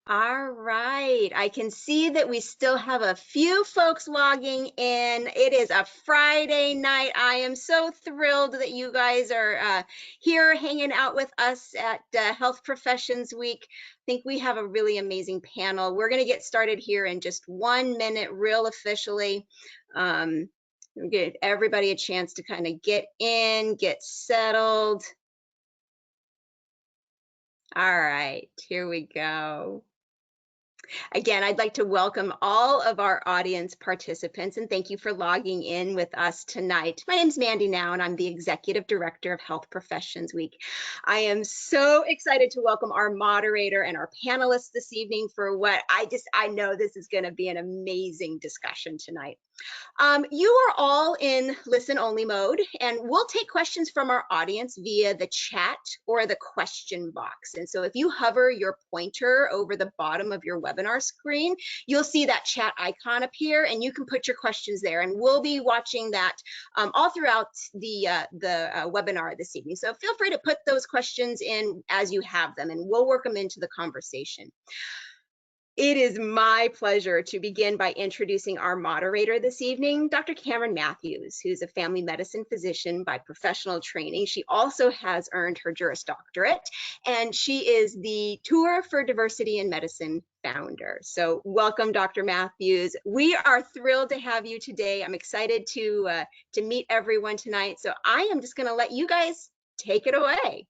All right. I can see that we still have a few folks logging in. It is a Friday night. I am so thrilled that you guys are here hanging out with us at Health Professions Week. I think we have a really amazing panel. We're going to get started here in just 1 minute, real officially. Give everybody a chance to kind of get in, get settled. All right, here we go. Again, I'd like to welcome all of our audience participants and thank you for logging in with us tonight. My name is Mandy Now and I'm the Executive Director of Health Professions Week. I am so excited to welcome our moderator and our panelists this evening for what I know this is going to be an amazing discussion tonight. You are all in listen only mode and we'll take questions from our audience via the chat or the question box. And so if you hover your pointer over the bottom of your webinar screen, you'll see that chat icon appear and you can put your questions there. And we'll be watching that all throughout the webinar this evening. So feel free to put those questions in as you have them and we'll work them into the conversation. It is my pleasure to begin by introducing our moderator this evening, Dr. Kameron Matthews, who's a family medicine physician by professional training. She also has earned her Juris Doctorate, and she is the Tour for Diversity in Medicine founder. So welcome, Dr. Matthews. We are thrilled to have you today. I'm excited to meet everyone tonight. So I am just going to let you guys take it away.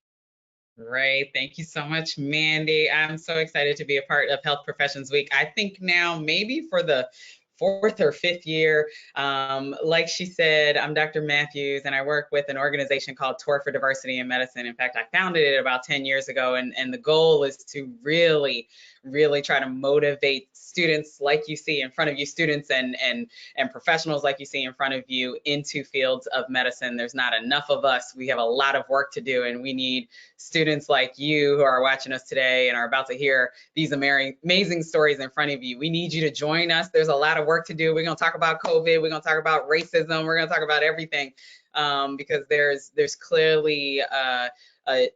Great. Thank you so much, Mandy. I'm so excited to be a part of Health Professions Week. I think now maybe for the 4th or 5th year. Like she said, I'm Dr. Matthews and I work with an organization called Tour for Diversity in Medicine. In fact, I founded it about 10 years ago and the goal is to really try to motivate students like you see in front of you, students and professionals like you see in front of you into fields of medicine. There's not enough of us. We have a lot of work to do and we need students like you who are watching us today and are about to hear these amazing stories in front of you. We need you to join us. There's a lot of work to do. We're going to talk about COVID. We're going to talk about racism. We're going to talk about everything because there's clearly a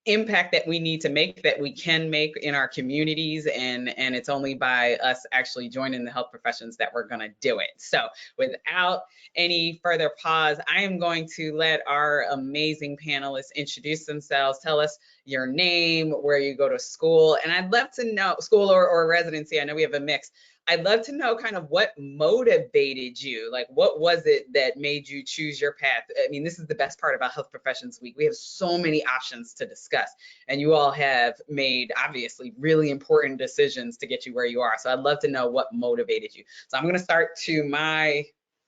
impact that we need to make, that we can make in our communities, and it's only by us actually joining the health professions that we're going to do it. So without any further pause, I am going to let our amazing panelists introduce themselves, tell us your name, where you go to school, and I'd love to know, school or residency, I know we have a mix. I'd love to know kind of what motivated you, like what was it that made you choose your path? I mean, this is the best part about Health Professions Week. We have so many options to discuss and you all have made obviously really important decisions to get you where you are. So I'd love to know what motivated you. So I'm gonna start to my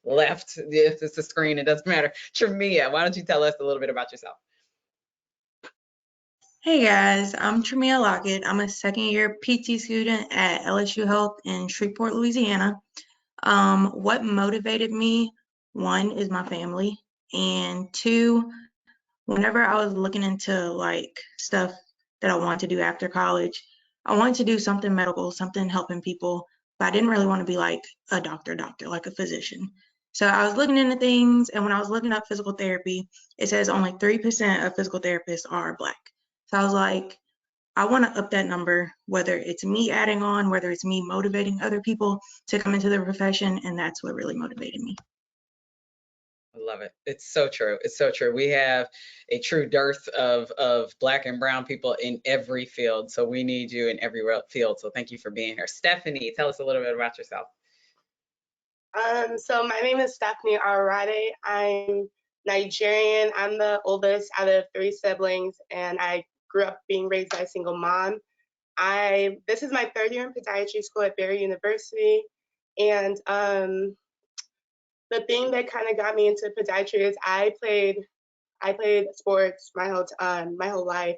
left, if it's a screen, it doesn't matter. Jamia, why don't you tell us a little bit about yourself? Hey guys, I'm Jamia Lockett. I'm a second-year PT student at LSU Health in Shreveport, Louisiana. What motivated me, one, is my family, and two, whenever I was looking into like stuff that I wanted to do after college, I wanted to do something medical, something helping people, but I didn't really want to be like a doctor, like a physician. So I was looking into things, and when I was looking up physical therapy, it says only 3% of physical therapists are Black. So I was like, I want to up that number, whether it's me adding on, whether it's me motivating other people to come into the profession, and that's what really motivated me. I love it. It's so true. It's so true. We have a true dearth of Black and brown people in every field. So we need you in every field. So thank you for being here. Stephanie, tell us a little bit about yourself. So my name is Stephanie Arade. I'm Nigerian. I'm the oldest out of 3 siblings, and I grew up being raised by a single mom. This is my 3rd year in podiatry school at Barry University, and the thing that kind of got me into podiatry is I played sports my whole life,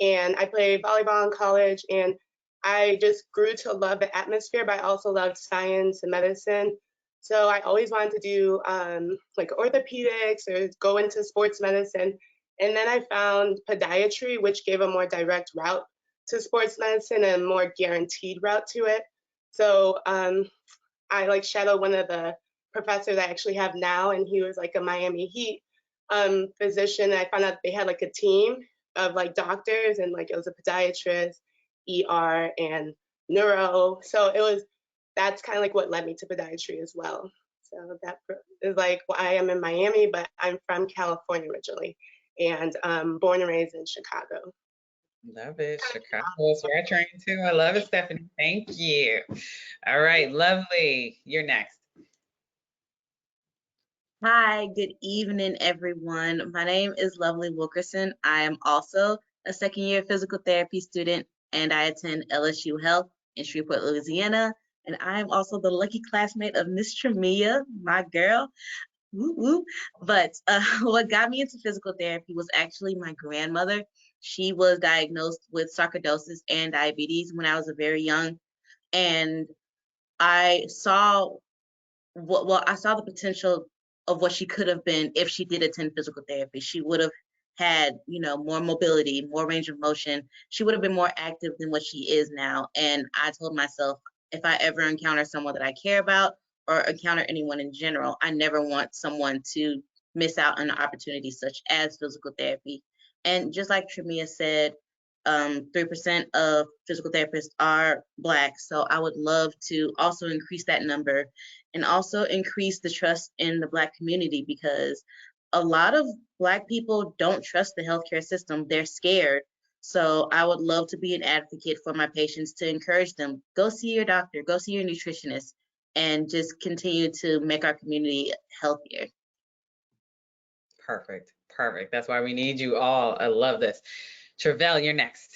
and I played volleyball in college, and I just grew to love the atmosphere, but I also loved science and medicine. So I always wanted to do like orthopedics or go into sports medicine. And then I found podiatry, which gave a more direct route to sports medicine and a more guaranteed route to it. So I like shadowed one of the professors I actually have now, and he was like a Miami Heat physician. And I found out they had like a team of like doctors, and like it was a podiatrist, ER, and neuro. So that's kind of like what led me to podiatry as well. So that is like why I am in Miami, but I'm from California originally, and born and raised in Chicago. Love it. Chicago is where I trained too. I love it, Stephanie. Thank you. All right, lovely. You're next. Hi, good evening, everyone. My name is Lovely Wilkerson. I am also a second-year physical therapy student, and I attend LSU Health in Shreveport, Louisiana. And I am also the lucky classmate of Miss Jamia, my girl. Woo woo. But what got me into physical therapy was actually my grandmother. She was diagnosed with sarcoidosis and diabetes when I was very young, and I saw I saw the potential of what she could have been if she did attend physical therapy. She would have had, more mobility, more range of motion. She would have been more active than what she is now. And I told myself, if I ever encounter someone that I care about or encounter anyone in general, I never want someone to miss out on an opportunity such as physical therapy. And just like Tramia said, 3% of physical therapists are Black. So I would love to also increase that number and also increase the trust in the Black community, because a lot of Black people don't trust the healthcare system. They're scared. So I would love to be an advocate for my patients, to encourage them, go see your doctor, go see your nutritionist, and just continue to make our community healthier. Perfect. Perfect. That's why we need you all. I love this. Trevell, you're next.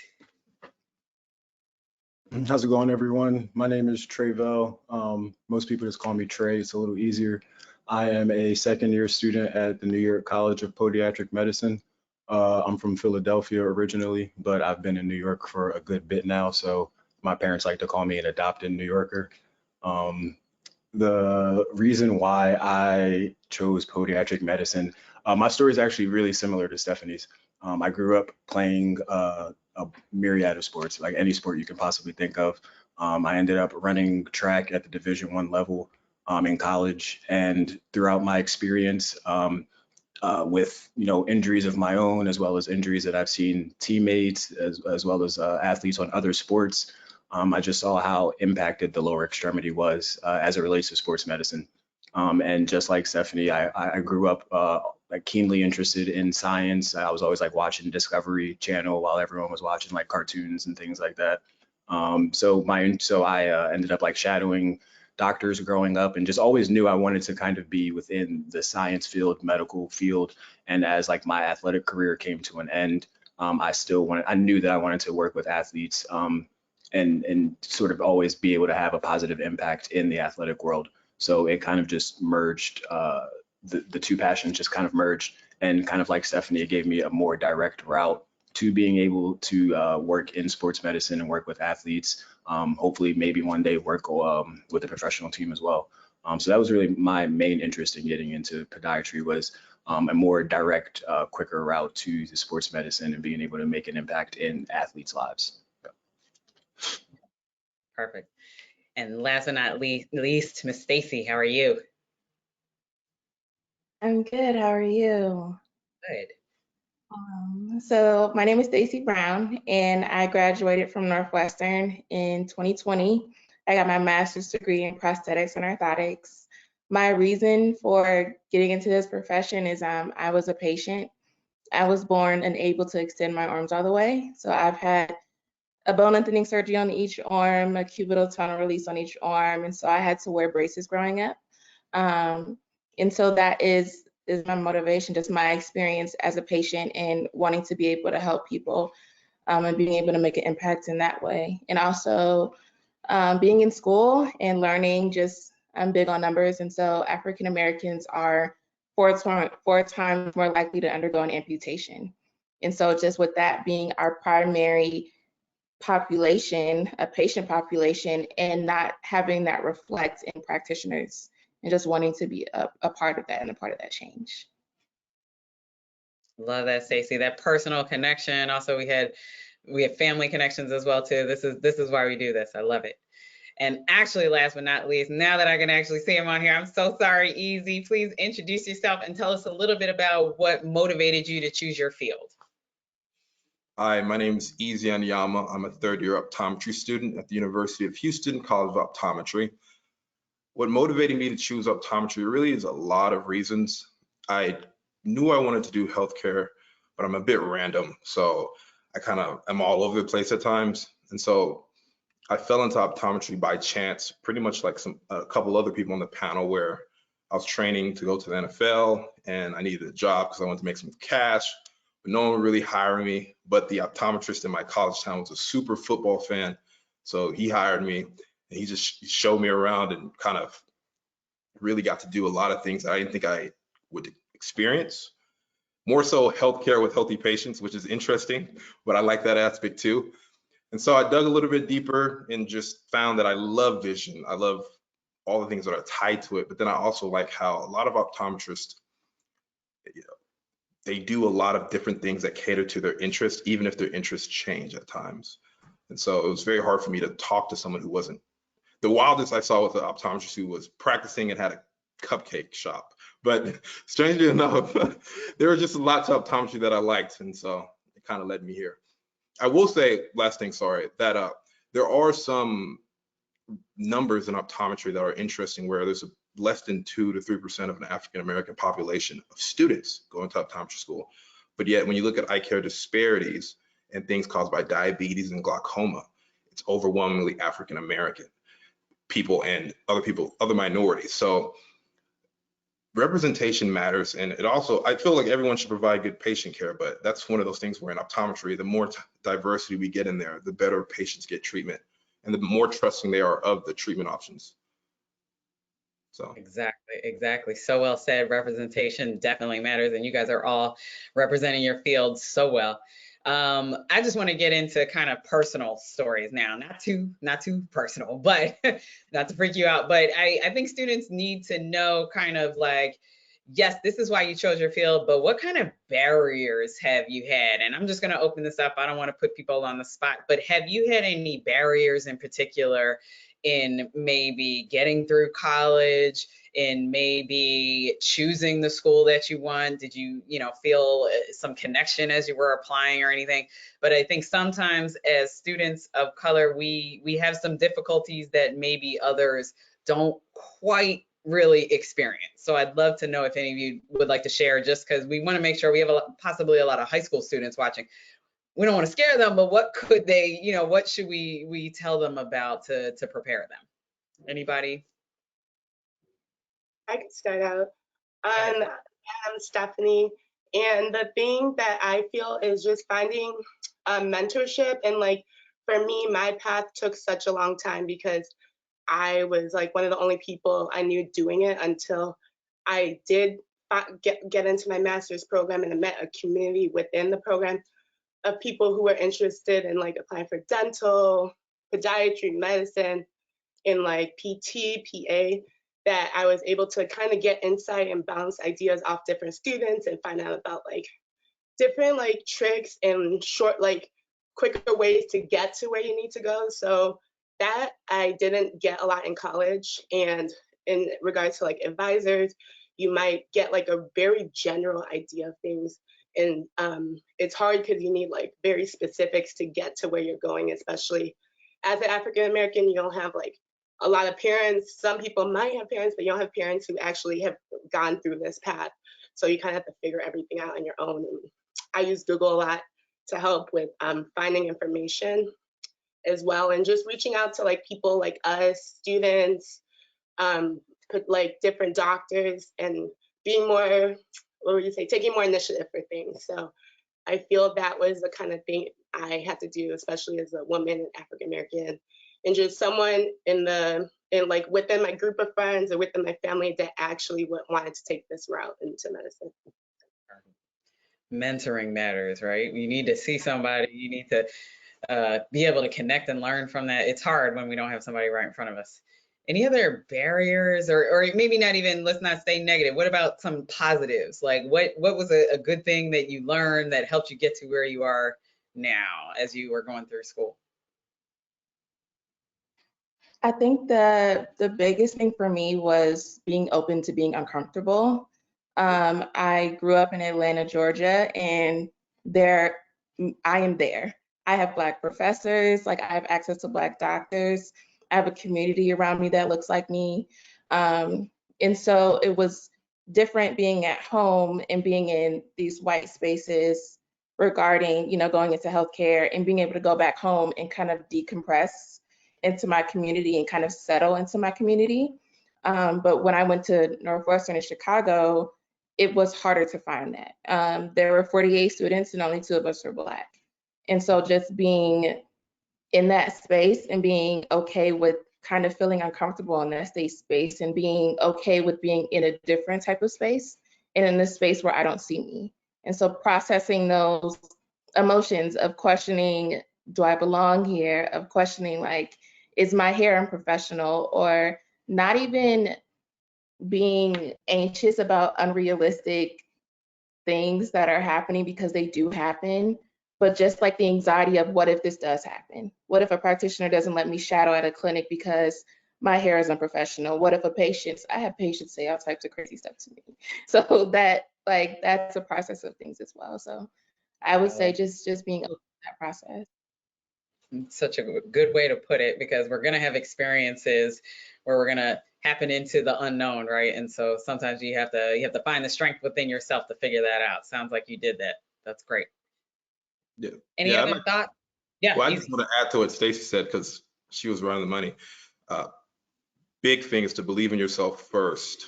How's it going, everyone? My name is Trevell. Most people just call me Trey. It's a little easier. I am a second-year student at the New York College of Podiatric Medicine. I'm from Philadelphia originally, but I've been in New York for a good bit now, so my parents like to call me an adopted New Yorker. The reason why I chose podiatric medicine, my story is actually really similar to Stephanie's. I grew up playing a myriad of sports, like any sport you can possibly think of. I ended up running track at the Division I level in college, and throughout my experience with injuries of my own, as well as injuries that I've seen teammates as well as athletes on other sports, I just saw how impacted the lower extremity was as it relates to sports medicine. And just like Stephanie, I grew up like keenly interested in science. I was always like watching Discovery Channel while everyone was watching like cartoons and things like that. So I ended up like shadowing doctors growing up, and just always knew I wanted to kind of be within the science field, medical field. And as like my athletic career came to an end, I knew that I wanted to work with athletes and sort of always be able to have a positive impact in the athletic world. So it kind of just merged, the two passions just kind of merged, and kind of like Stephanie, it gave me a more direct route to being able to work in sports medicine and work with athletes. Hopefully maybe one day work with a professional team as well. So that was really my main interest in getting into podiatry, was a more direct, quicker route to the sports medicine and being able to make an impact in athletes' lives. Perfect. And last but not least, Miss Stacy, how are you? I'm good. How are you? Good. So my name is Stacy Brown, and I graduated from Northwestern in 2020. I got my master's degree in prosthetics and orthotics. My reason for getting into this profession is I was a patient. I was born unable to extend my arms all the way. So I've had a bone lengthening surgery on each arm, a cubital tunnel release on each arm, and so I had to wear braces growing up. And so that is my motivation, just my experience as a patient and wanting to be able to help people and being able to make an impact in that way. And also being in school and learning, I'm big on numbers, and so African Americans are four times more likely to undergo an amputation. And so just with that being our primary population, a patient population, and not having that reflect in practitioners, and just wanting to be a part of that and a part of that change. Love that, Stacey. That personal connection. Also, we have family connections as well too. This is why we do this. I love it. And actually, last but not least, now that I can actually see him on here, I'm so sorry, Easy. Please introduce yourself and tell us a little bit about what motivated you to choose your field. Hi, my name is Anyama. I'm a third-year optometry student at the University of Houston College of Optometry. What motivated me to choose optometry really is a lot of reasons. I knew I wanted to do healthcare, but I'm a bit random, so I kind of am all over the place at times. And so I fell into optometry by chance, pretty much like a couple other people on the panel, where I was training to go to the NFL and I needed a job because I wanted to make some cash, but no one would really hire me. But the optometrist in my college town was a super football fan, so he hired me and he just showed me around and kind of really got to do a lot of things that I didn't think I would experience. More so healthcare with healthy patients, which is interesting, but I like that aspect too. And so I dug a little bit deeper and just found that I love vision. I love all the things that are tied to it, but then I also like how a lot of optometrists, they do a lot of different things that cater to their interests, even if their interests change at times. And so it was very hard for me to talk to someone who wasn't. The wildest I saw was an optometrist who was practicing and had a cupcake shop. But strangely enough, there were just a lot to optometry that I liked, and so it kind of led me here. I will say, last thing, sorry, that there are some numbers in optometry that are interesting, where there's less than 2 to 3% of an African American population of students going to optometry school. But yet, when you look at eye care disparities and things caused by diabetes and glaucoma, it's overwhelmingly African American people and other minorities. So representation matters, and it also, I feel like everyone should provide good patient care, but that's one of those things where in optometry, the more diversity we get in there, the better patients get treatment and the more trusting they are of the treatment options. So Exactly. So well said. Representation definitely matters, and you guys are all representing your field so well. I just want to get into kind of personal stories now, not too personal, but not to freak you out. But I think students need to know kind of like, yes, this is why you chose your field, but what kind of barriers have you had? And I'm just going to open this up. I don't want to put people on the spot, but have you had any barriers in particular in maybe getting through college, in maybe choosing the school that you want? Did you, feel some connection as you were applying or anything? But I think sometimes as students of color, we have some difficulties that maybe others don't quite really experience. So I'd love to know if any of you would like to share, just because we want to make sure we have possibly a lot of high school students watching. We don't want to scare them, but what could they, what should we tell them about to prepare them? Anybody? I can start out. I'm Stephanie, and the thing that I feel is just finding a mentorship. And like for me, my path took such a long time because I was like one of the only people I knew doing it until I did get into my master's program, and I met a community within the program of people who were interested in like applying for dental, podiatry, medicine, in like PT, PA, that I was able to kind of get insight and bounce ideas off different students and find out about like different like tricks and short, like quicker ways to get to where you need to go. So that I didn't get a lot in college. And in regards to like advisors, you might get like a very general idea of things. And it's hard because you need like very specifics to get to where you're going, especially as an African American. You don't have like a lot of parents. Some people might have parents, but you don't have parents who actually have gone through this path. So you kind of have to figure everything out on your own. And I use Google a lot to help with finding information as well, and just reaching out to like people like us, students, like different doctors, and being more, what would you say, taking more initiative for things. So I feel that was the kind of thing I had to do, especially as a woman and African American, and just someone like within my group of friends or within my family that actually wanted to take this route into medicine. Mentoring matters, right? You need to see somebody, you need to be able to connect and learn from that. It's hard when we don't have somebody right in front of us. Any other barriers, or maybe not even, let's not stay negative. What about some positives? Like what was a good thing that you learned that helped you get to where you are now as you were going through school? I think the biggest thing for me was being open to being uncomfortable. I grew up in Atlanta, Georgia, and there I am there. I have Black professors, like I have access to Black doctors. I have a community around me that looks like me. And so it was different being at home and being in these white spaces regarding, going into healthcare, and being able to go back home and kind of decompress into my community and kind of settle into my community. But when I went to Northwestern in Chicago, it was harder to find that. There were 48 students and only 2 of us were Black. And so just being in that space and being okay with kind of feeling uncomfortable in that state space, and being okay with being in a different type of space and in a space where I don't see me. And so processing those emotions of questioning, do I belong here? Of questioning, like, is my hair unprofessional? Or not even being anxious about unrealistic things that are happening, because they do happen, but just like the anxiety of, what if this does happen? What if a practitioner doesn't let me shadow at a clinic because my hair is unprofessional? What if I have patients say all types of crazy stuff to me. So that's a process of things as well. So I would say just being open to that process. Such a good way to put it, because we're going to have experiences where we're going to happen into the unknown, right? And so sometimes you have to find the strength within yourself to figure that out. Sounds like you did that. That's great. Yeah. Any other thoughts? Yeah. Well, I just want to add to what Stacy said, because she was right on the money. Big thing is to believe in yourself first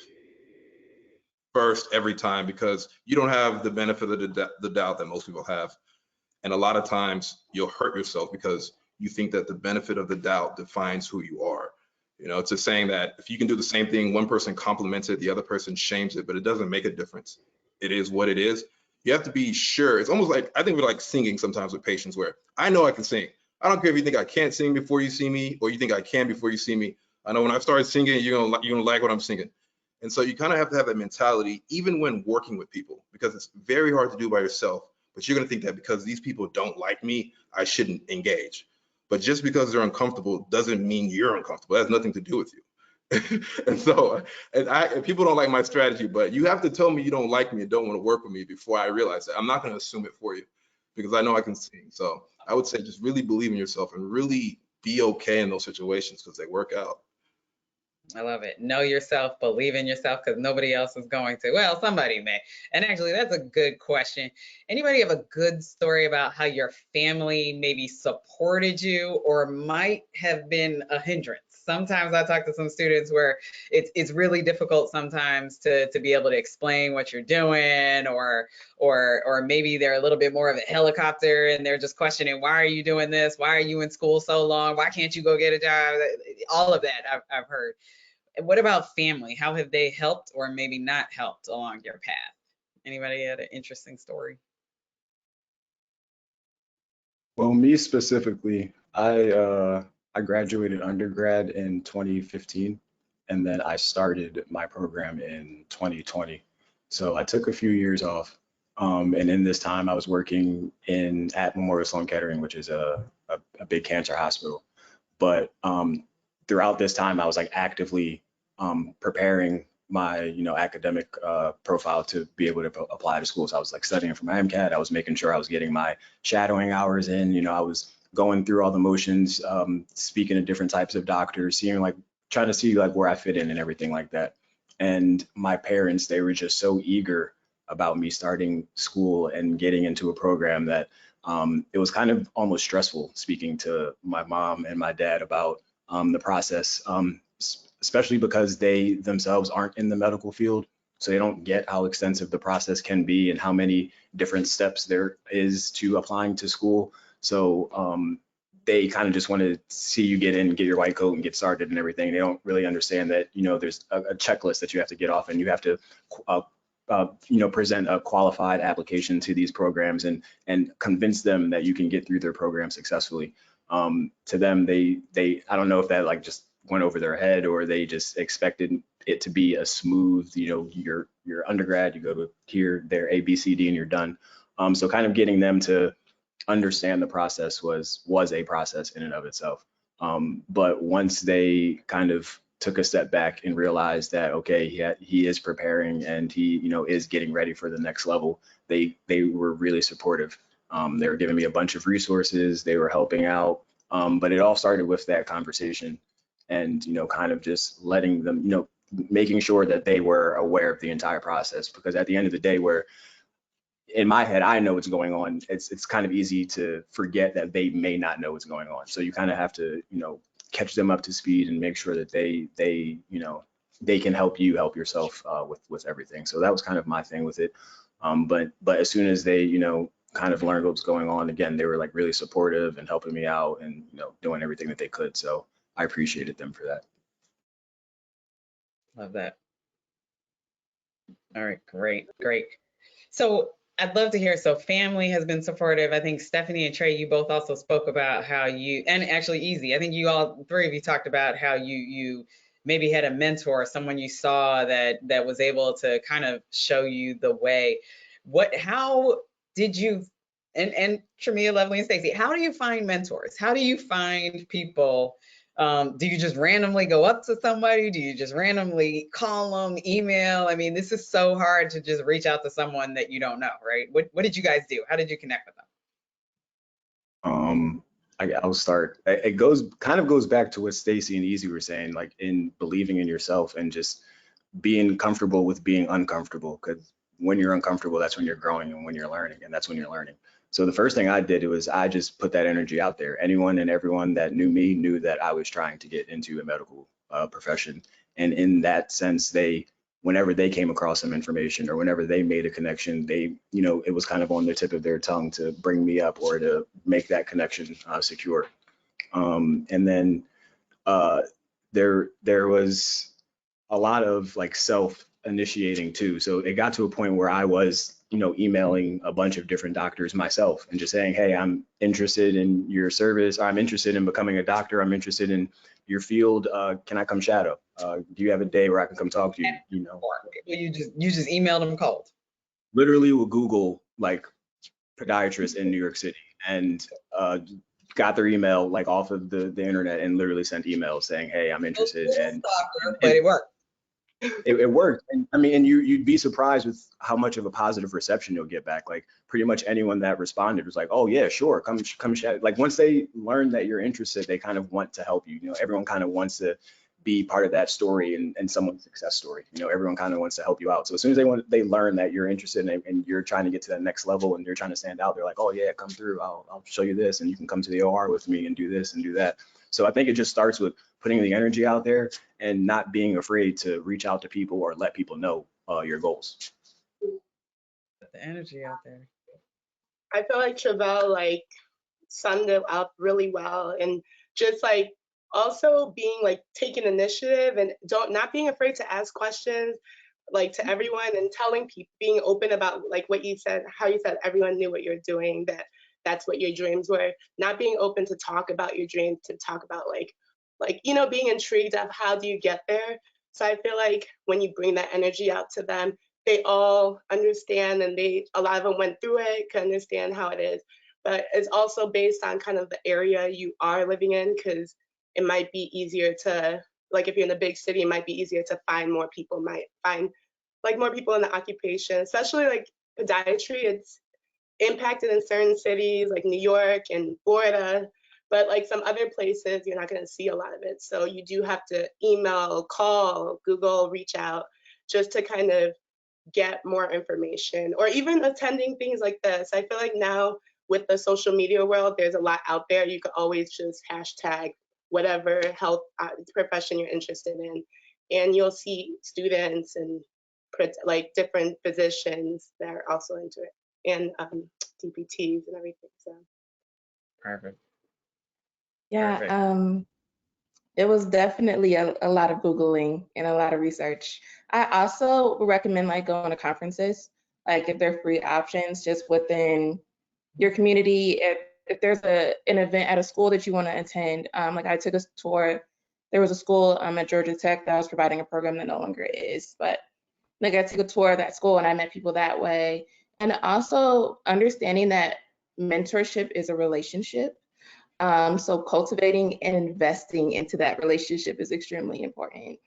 every time, because you don't have the benefit of the doubt that most people have. And a lot of times you'll hurt yourself because you think that the benefit of the doubt defines who you are. It's a saying that if you can do the same thing, one person compliments it, the other person shames it, but it doesn't make a difference. It is what it is. You have to be sure. It's almost like, I think we're like singing sometimes with patients, where I know I can sing. I don't care if you think I can't sing before you see me, or you think I can before you see me. I know when I start singing, you're gonna like what I'm singing. And so you kind of have to have that mentality, even when working with people, because it's very hard to do by yourself. But you're gonna think that because these people don't like me, I shouldn't engage. But just because they're uncomfortable doesn't mean you're uncomfortable. It has nothing to do with you. and people don't like my strategy, but you have to tell me you don't like me and don't want to work with me before I realize that. I'm not going to assume it for you, because I know I can sing. So I would say just really believe in yourself and really be okay in those situations, because they work out. I love it. Know yourself, believe in yourself, because nobody else is going to. Well, somebody may. And actually, that's a good question. Anybody have a good story about how your family maybe supported you or might have been a hindrance? Sometimes I talk to some students where it's really difficult sometimes to be able to explain what you're doing, or maybe they're a little bit more of a helicopter and they're just questioning, why are you doing this? Why are you in school so long? Why can't you go get a job? All of that I've heard. What about family? How have they helped or maybe not helped along your path? Anybody had an interesting story? Well, me specifically, I graduated undergrad in 2015, and then I started my program in 2020. So I took a few years off, and in this time I was working at Memorial Sloan Kettering, which is a big cancer hospital. But throughout this time, I was like actively preparing my academic profile to be able to apply to schools. I was like studying for my MCAT. I was making sure I was getting my shadowing hours in. I was going through all the motions, speaking to different types of doctors, trying to see like where I fit in and everything like that. And my parents, they were just so eager about me starting school and getting into a program that it was kind of almost stressful speaking to my mom and my dad about the process, especially because they themselves aren't in the medical field. So they don't get how extensive the process can be and how many different steps there is to applying to school. So they kind of just want to see you get in, get your white coat and get started and everything. They don't really understand that, there's a checklist that you have to get off, and you have to present a qualified application to these programs and convince them that you can get through their program successfully. To them, they I don't know if that like just went over their head, or they just expected it to be a smooth, your undergrad, you go to here, there, A, B, C, D, and you're done. So kind of getting them to understand the process was a process in and of itself. But once they kind of took a step back and realized that, okay, he is preparing and he, is getting ready for the next level, they were really supportive. They were giving me a bunch of resources. They were helping out. But it all started with that conversation and, kind of just letting them, making sure that they were aware of the entire process. Because at the end of the day, where in my head, I know what's going on, it's kind of easy to forget that they may not know what's going on. So you kind of have to, catch them up to speed and make sure that they can help you help yourself with everything. So that was kind of my thing with it. But as soon as they, kind of learned what was going on, again, they were like really supportive and helping me out and, doing everything that they could. So I appreciated them for that. Love that. All right, great. So I'd love to hear, so family has been supportive. I think Stephanie and Trey, you both also spoke about how you, and actually Easy, I think you all, three of you talked about how you maybe had a mentor, someone you saw that was able to kind of show you the way. How did you, and Jamia, Lovely, and Stacy, how do you find mentors? How do you find people? Do you just randomly go up to somebody? Do you just randomly call them, email? I mean, this is so hard to just reach out to someone that you don't know, right? What did you guys do? How did you connect with them? I'll start. It goes back to what Stacy and Easy were saying, like in believing in yourself and just being comfortable with being uncomfortable. Because when you're uncomfortable, that's when you're growing, and when you're learning, and that's when you're learning. So the first thing I did was I just put that energy out there. Anyone and everyone that knew me knew that I was trying to get into a medical profession. And in that sense, whenever they came across some information or whenever they made a connection, it was kind of on the tip of their tongue to bring me up or to make that connection secure. And then there was a lot of like self-initiating too. So it got to a point where I was, emailing a bunch of different doctors myself and just saying, hey, I'm interested in your service. Or I'm interested in becoming a doctor. I'm interested in your field. Can I come shadow? Do you have a day where I can come talk to you? You just emailed them cold. Literally will Google like podiatrist in New York City and got their email like off of the internet and literally sent emails saying, hey, I'm interested. But it worked. It worked. And I mean, and you'd be surprised with how much of a positive reception you'll get back. Like pretty much anyone that responded was like, oh yeah, sure, come chat. Like once they learn that you're interested, they kind of want to help you. Everyone kind of wants to be part of that story and someone's success story. Everyone kind of wants to help you out. So as soon as they learn that you're interested and you're trying to get to that next level and you're trying to stand out, they're like, oh yeah, come through. I'll show you this, and you can come to the OR with me and do this and do that. So I think it just starts with putting the energy out there and not being afraid to reach out to people or let people know your goals. Put the energy out there. I feel like Trevell summed it up really well, and just also being taking initiative and not being afraid to ask questions to everyone, and telling people, being open about what you said, how you said everyone knew what you're doing, that's what your dreams were, not being open to talk about your dreams, to talk about being intrigued of how do you get there. So I feel like when you bring that energy out to them, they all understand, and a lot of them went through it, can understand how it is. But it's also based on kind of the area you are living in, because it might be easier to, if you're in a big city, it might be easier to find more people, might find more people in the occupation, especially podiatry. It's impacted in certain cities like New York and Florida, but some other places, you're not going to see a lot of it. So you do have to email, call, Google, reach out, just to kind of get more information, or even attending things like this. I feel like now with the social media world, there's a lot out there. You could always just hashtag whatever health profession you're interested in, and you'll see students and different physicians that are also into it, and DPTs and everything. So perfect. Yeah, Perfect. it was definitely a lot of Googling and a lot of research. I also would recommend going to conferences, if they're free options just within your community. If there's an event at a school that you want to attend, I took a tour. There was a school at Georgia Tech that was providing a program that no longer is, but I took a tour of that school and I met people that way. And also understanding that mentorship is a relationship. So cultivating and investing into that relationship is extremely important.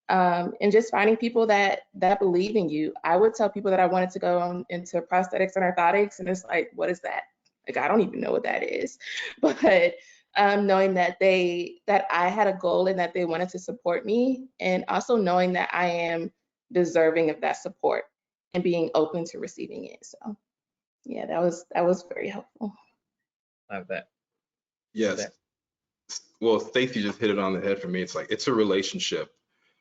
And just finding people that believe in you. I would tell people that I wanted to go into prosthetics and orthotics, and it's what is that? Like, I don't even know what that is. But knowing that I had a goal and that they wanted to support me, and also knowing that I am deserving of that support and being open to receiving it. So yeah, that was very helpful. Love that. Yes. Well, Stacy just hit it on the head for me. It's like, it's a relationship.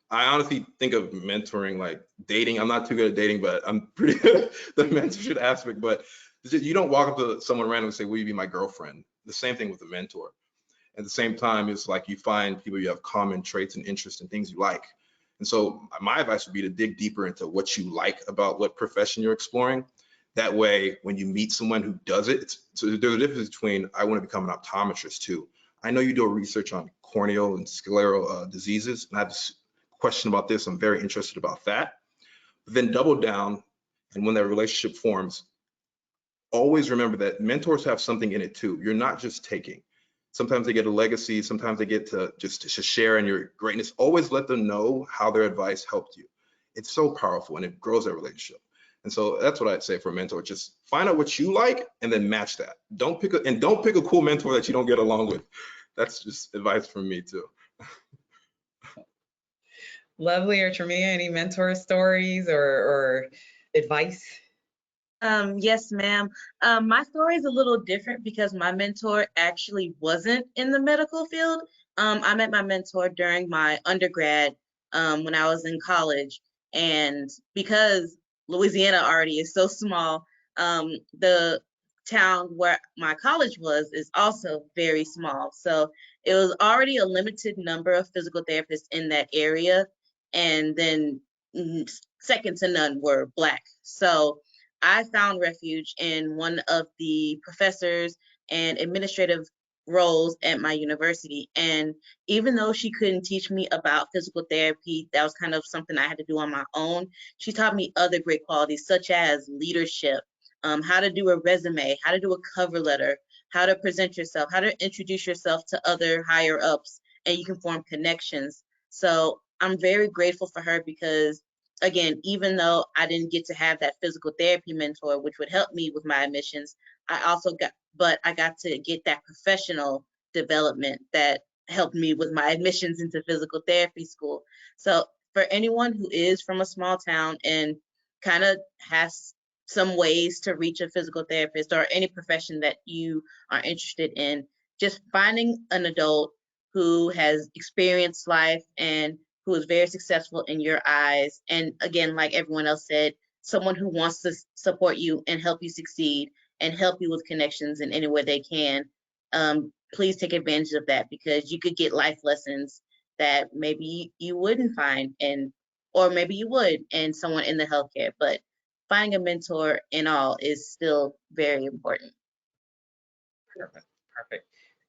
I honestly think of mentoring like dating. I'm not too good at dating, but I'm pretty good at the mentorship aspect. But you don't walk up to someone random and say, will you be my girlfriend? The same thing with a mentor. At the same time, it's like you find people you have common traits and interests and things you like. And so my advice would be to dig deeper into what you like about what profession you're exploring. That way, when you meet someone who does it, so there's a difference between, I want to become an optometrist too. I know you do research on corneal and scleral diseases, and I have this question about this. I'm very interested about that. But then double down, and when that relationship forms, always remember that mentors have something in it too. You're not just taking. Sometimes they get a legacy, sometimes they get to just to share in your greatness. Always let them know how their advice helped you. It's so powerful and it grows that relationship. And so that's what I'd say for a mentor. Just find out what you like and then match that. Don't pick a cool mentor that you don't get along with. That's just advice from me too. Lovely. Or Jamia, any mentor stories or advice? Yes, ma'am. My story is a little different because my mentor actually wasn't in the medical field. I met my mentor during my undergrad when I was in college. And because Louisiana already is so small, the town where my college was is also very small. So it was already a limited number of physical therapists in that area. And then second to none were Black. So I found refuge in one of the professors and administrative roles at my university. And even though she couldn't teach me about physical therapy, that was kind of something I had to do on my own. She taught me other great qualities, such as leadership, how to do a resume, how to do a cover letter, how to present yourself, how to introduce yourself to other higher ups, and you can form connections. So I'm very grateful for her because, again, even though I didn't get to have that physical therapy mentor, which would help me with my admissions, I got to get that professional development that helped me with my admissions into physical therapy school. So for anyone who is from a small town and kind of has some ways to reach a physical therapist or any profession that you are interested in, just finding an adult who has experienced life and who is very successful in your eyes. And again, like everyone else said, someone who wants to support you and help you succeed and help you with connections in any way they can. Please take advantage of that because you could get life lessons that maybe you wouldn't find or maybe you would in someone in the healthcare, but finding a mentor in all is still very important. Perfect.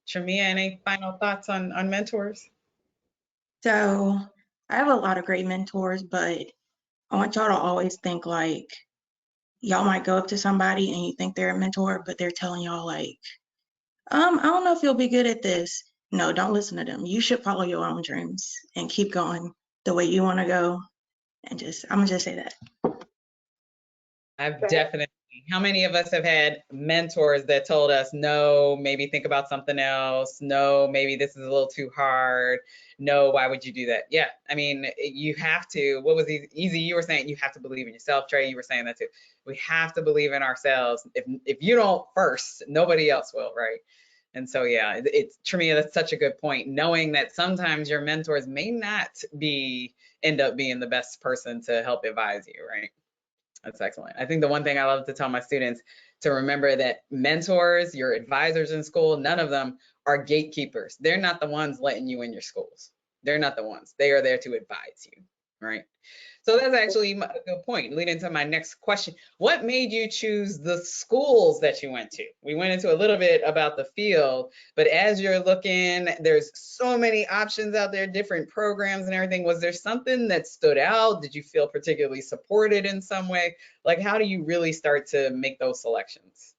Jamia, any final thoughts on mentors? So I have a lot of great mentors, but I want y'all to always think like y'all might go up to somebody and you think they're a mentor, but they're telling y'all like, I don't know if you'll be good at this. No, don't listen to them. You should follow your own dreams and keep going the way you want to go. And I'm gonna just say that. I've definitely, how many of us have had mentors that told us, no, maybe think about something else. No, maybe this is a little too hard. No, why would you do that? Yeah, I mean, you have to, what was easy? You were saying you have to believe in yourself. Trey, you were saying that too. We have to believe in ourselves. If you don't first, nobody else will, right? And so, yeah, it's Tremia, that's such a good point. Knowing that sometimes your mentors may not end up being the best person to help advise you, right? That's excellent. I think the one thing I love to tell my students to remember that mentors, your advisors in school, none of them are gatekeepers. They're not the ones letting you in your schools. They're not the ones. They are there to advise you, right? So that's actually a good point. Leading into my next question. What made you choose the schools that you went to? We went into a little bit about the field, but as you're looking, there's so many options out there, different programs and everything. Was there something that stood out? Did you feel particularly supported in some way? Like, how do you really start to make those selections?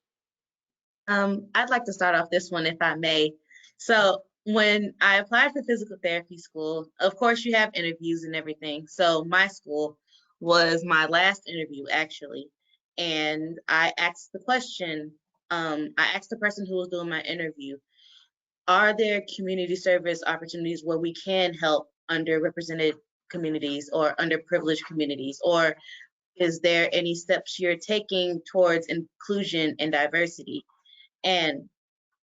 I'd like to start off this one if I may. So when I applied for physical therapy school, of course you have interviews and everything. So my school was my last interview actually. And I asked the question, I asked the person who was doing my interview, are there community service opportunities where we can help underrepresented communities or underprivileged communities? Or is there any steps you're taking towards inclusion and diversity? And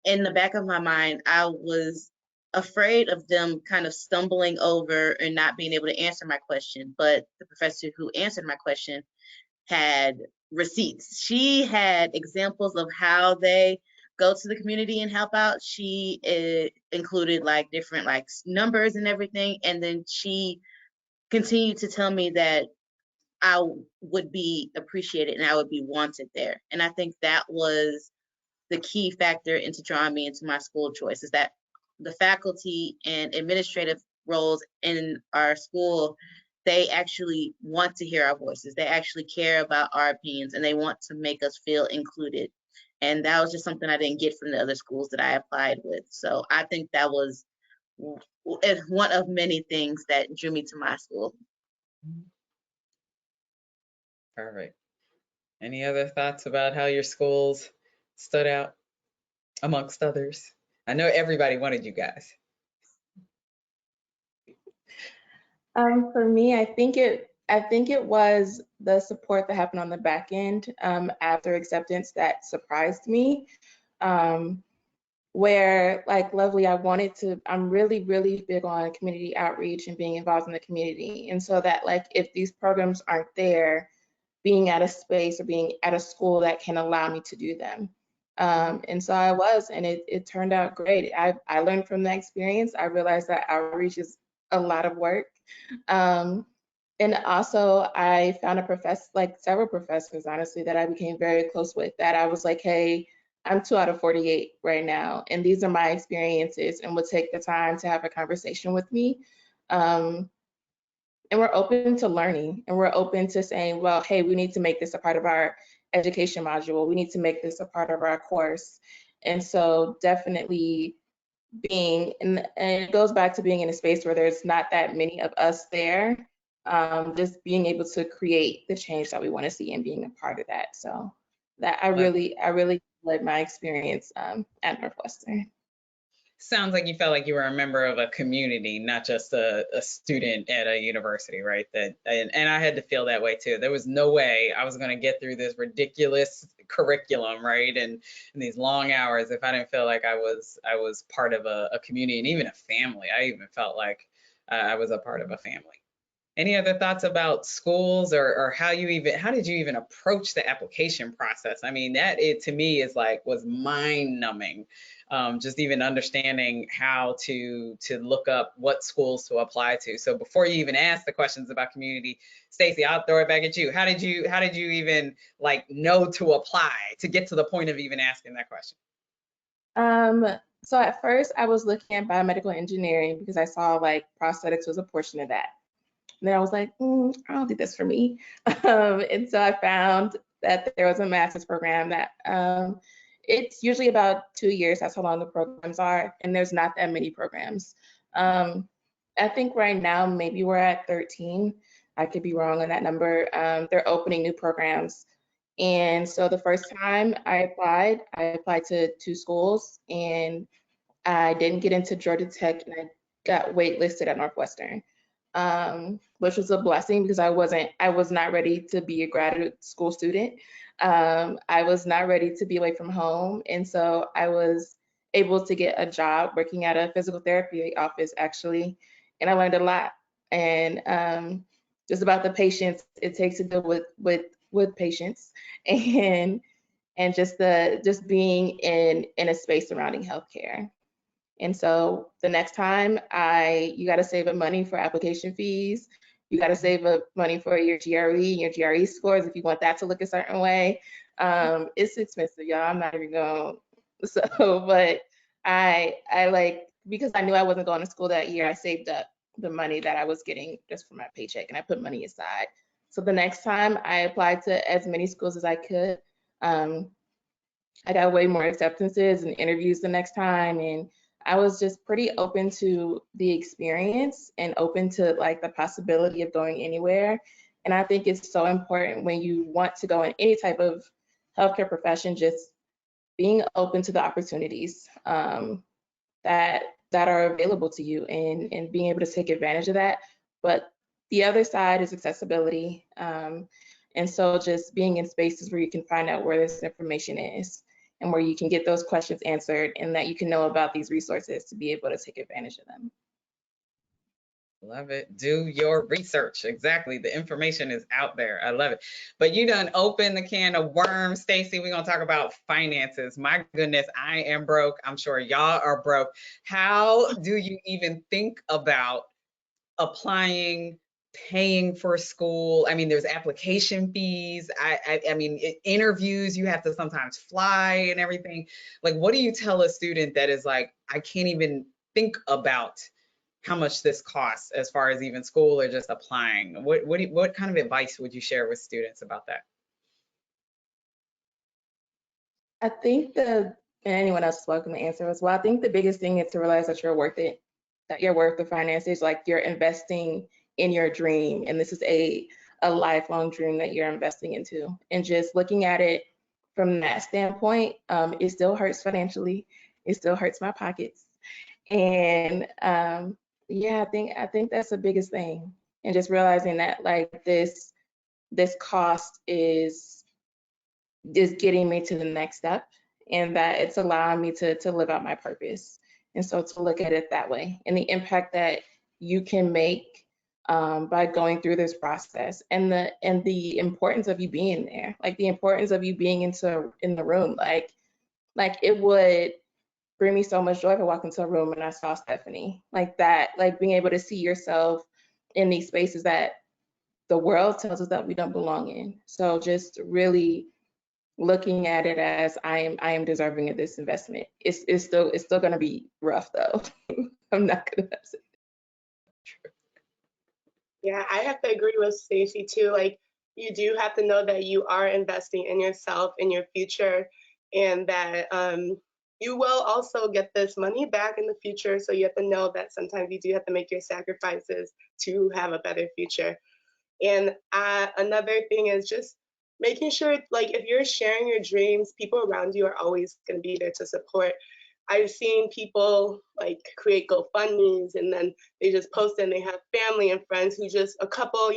in the back of my mind, I was afraid of them kind of stumbling over and not being able to answer my question. But the professor who answered my question had receipts. She had examples of how they go to the community and help out. She included like different like numbers and everything. And then she continued to tell me that I would be appreciated and I would be wanted there. And I think that was the key factor into drawing me into my school choice, is that the faculty and administrative roles in our school, they actually want to hear our voices. They actually care about our opinions and they want to make us feel included. And that was just something I didn't get from the other schools that I applied with. So I think that was one of many things that drew me to my school. Perfect. Any other thoughts about how your schools stood out amongst others? I know everybody wanted you guys. For me, I think it was the support that happened on the back end after acceptance that surprised me. Where, like Lovely, I'm really, really big on community outreach and being involved in the community. And so that, like, if these programs aren't there, being at a space or being at a school that can allow me to do them. And so I was, and it turned out great. I learned from that experience. I realized that outreach is a lot of work. And also I found a professor, like several professors, honestly, that I became very close with, that I was like, hey, I'm 2 out of 48 right now, and these are my experiences, and would take the time to have a conversation with me. And we're open to learning, and we're open to saying, well, hey, we need to make this a part of our education module. We need to make this a part of our course. And so definitely being, and it goes back to being in a space where there's not that many of us there, just being able to create the change that we want to see and being a part of that. So that I really led my experience at Northwestern. Sounds like you felt like you were a member of a community, not just a student at a university, right? And I had to feel that way too. There was no way I was going to get through this ridiculous curriculum, right? And these long hours if I didn't feel like I was part of a community and even a family. I even felt like I was a part of a family. Any other thoughts about schools or how did you even approach the application process? I mean, that to me was mind numbing. Just even understanding how to look up what schools to apply to. So before you even ask the questions about community, Stacy, I'll throw it back at you. How did you even know to apply to get to the point of even asking that question? So at first I was looking at biomedical engineering because I saw like prosthetics was a portion of that. And then I was like, I don't think that's for me. And so I found that there was a master's program that it's usually about 2 years. That's how long the programs are. And there's not that many programs. I think right now, maybe we're at 13. I could be wrong on that number. They're opening new programs. And so the first time I applied to 2 schools, and I didn't get into Georgia Tech, and I got waitlisted at Northwestern. Which was a blessing because I was not ready to be a graduate school student. I was not ready to be away from home. And so I was able to get a job working at a physical therapy office, actually. And I learned a lot. And just about the patients it takes to deal with patients, and just being in a space surrounding healthcare. And so the next time you got to save up money for application fees. You got to save up money for your GRE and your GRE scores if you want that to look a certain way. It's expensive, y'all. I'm not even going. So, but I because I knew I wasn't going to school that year, I saved up the money that I was getting just from my paycheck, and I put money aside. So the next time I applied to as many schools as I could. I got way more acceptances and interviews the next time, and I was just pretty open to the experience and open to like the possibility of going anywhere. And I think it's so important when you want to go in any type of healthcare profession, just being open to the opportunities that are available to you, and being able to take advantage of that. But the other side is accessibility. And so just being in spaces where you can find out where this information is and where you can get those questions answered, and that you can know about these resources to be able to take advantage of them. Love it. Do your research. Exactly. The information is out there. I love it. But you done open the can of worms, Stacy. We're going to talk about finances. My goodness, I am broke. I'm sure y'all are broke. How do you even think about applying, paying for school? I mean, there's application fees. I mean, interviews, you have to sometimes fly and everything. Like, what do you tell a student that is like, I can't even think about how much this costs as far as even school or just applying? What kind of advice would you share with students about that? I think and anyone else is welcome to answer as well. I think the biggest thing is to realize that you're worth it, that you're worth the finances, like you're investing in your dream. And this is a lifelong dream that you're investing into. And just looking at it from that standpoint, it still hurts financially. It still hurts my pockets. And yeah, I think that's the biggest thing. And just realizing that like this cost is getting me to the next step, and that it's allowing me to live out my purpose. And so to look at it that way, and the impact that you can make by going through this process, and the importance of you being there, like the importance of you being in the room, like it would bring me so much joy if I walk into a room and I saw Stephanie, like that, like being able to see yourself in these spaces that the world tells us that we don't belong in. So just really looking at it as I am deserving of this investment. It's still going to be rough though. I'm not going to say. Yeah, I have to agree with Stacy too. Like, you do have to know that you are investing in yourself, in your future, and that you will also get this money back in the future. So you have to know that sometimes you do have to make your sacrifices to have a better future. And another thing is just making sure, like, if you're sharing your dreams, people around you are always going to be there to support. I've seen people like create GoFundMes, and then they just post it, and they have family and friends who just a couple,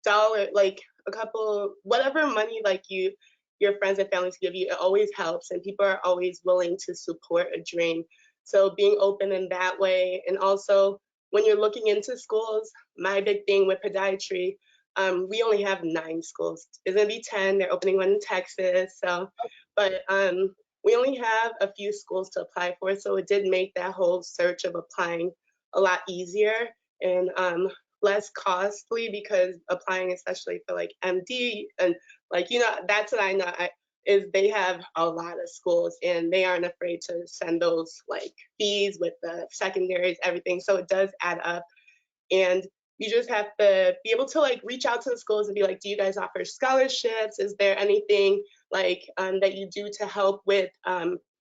dollar, like a couple, whatever money like your friends and families give you, it always helps, and people are always willing to support a dream. So being open in that way. And also when you're looking into schools, my big thing with podiatry, we only have 9 schools. It's gonna be 10. They're opening one in Texas. So, but we only have a few schools to apply for. So it did make that whole search of applying a lot easier and less costly, because applying, especially for like MD and like, that's what I know is they have a lot of schools, and they aren't afraid to send those like fees with the secondaries, everything. So it does add up. And you just have to be able to like reach out to the schools and be like, do you guys offer scholarships? Is there anything like that you do to help with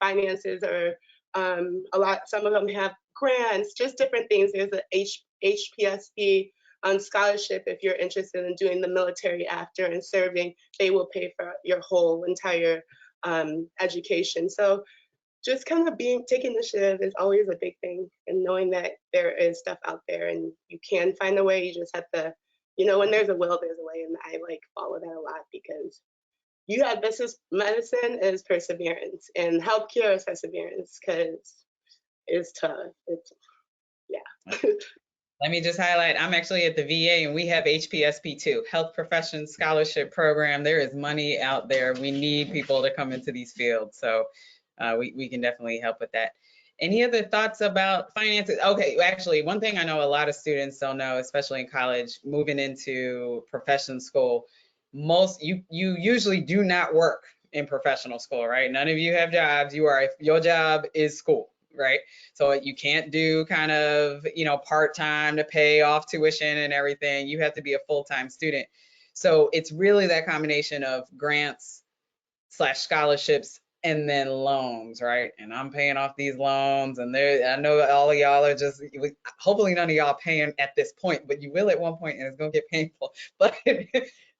finances, or some of them have grants, just different things. There's a HPSP scholarship if you're interested in doing the military after and serving. They will pay for your whole entire education. So just kind of taking initiative is always a big thing, and knowing that there is stuff out there and you can find a way. You just have to, when there's a will, there's a way. And I like follow that a lot, because medicine is perseverance, and healthcare is perseverance, because it's tough. Yeah. Let me just highlight, I'm actually at the VA, and we have HPSP too, Health Professions Scholarship Program. There is money out there. We need people to come into these fields. So we can definitely help with that. Any other thoughts about finances? Okay, actually, one thing I know a lot of students don't know, especially in college, moving into profession school, you usually do not work in professional school, right? None of you have jobs. Your job is school, right? So you can't do kind of, part-time to pay off tuition and everything. You have to be a full-time student. So it's really that combination of grants / scholarships and then loans, right? And I'm paying off these loans, and I know all of y'all are just, hopefully none of y'all paying at this point, but you will at one point, and it's gonna get painful. But